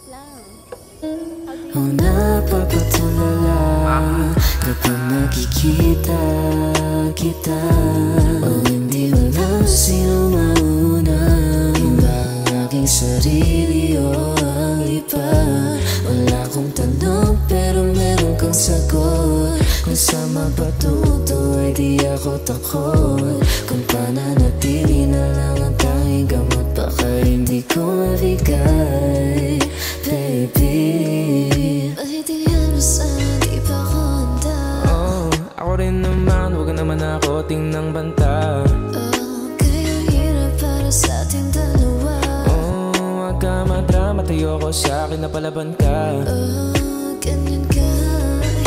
Wait lang. O napapatulala kapag nakikita kita. O hindi alam sino mauna, iba ang aking sarili o ang iba. Wala akong tanong pero meron kang sagot. Kung sa mapatuto ay di ako takot. Kung pananatili na lang ang tanging gamot, baka hindi ko mabigay, baby. Bakit di ano sana di pa ko handa? Ako rin naman, huwag naman ako tingnang banta. Kaya hirap para sa ating dalawa. Huwag ka madrama, tayo ko sa akin na palaban ka. Ganyan ka,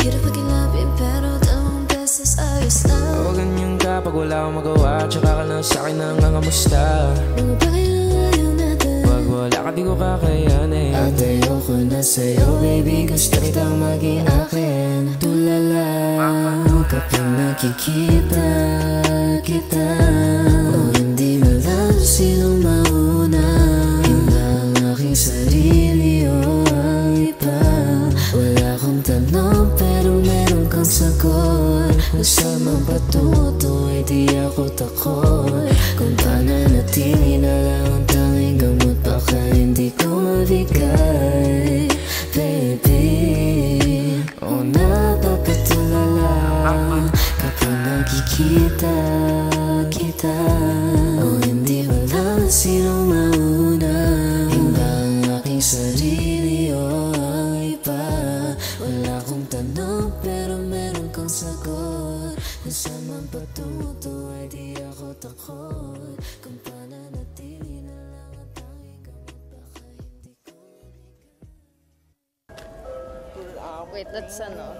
hirap pagilapin pero dalawang beses ayos na. Ganyan ka pag wala akong magawa, tsaka ka na sa akin nangangamusta. Mga bagay na ayaw natin, pag wala ka di ko kakayanin. At ayoko na sa'yo, baby, gusto kitang maging akin. Tulala kapag nakikita kita. O hindi malam sino mauna, iba ang aking sarili o ang iba. Wala akong tanong pero meron kang sagot. Kung sa mapatuto ay di ako takot. Kung pananatili na lang ang tanging gamot, baka hindi ko mabigay, baby. O napapatulala kapag nakikita kita. O hindi alam sino mauna, iba ang aking sarili o ang iba. Wala akong tanong pero meron kang sagot. Kung saan man patuto ay di ako takot. Kung pananatili na lang ang tanging gamot, baka hindi ko mabigay. Wait, that's ano?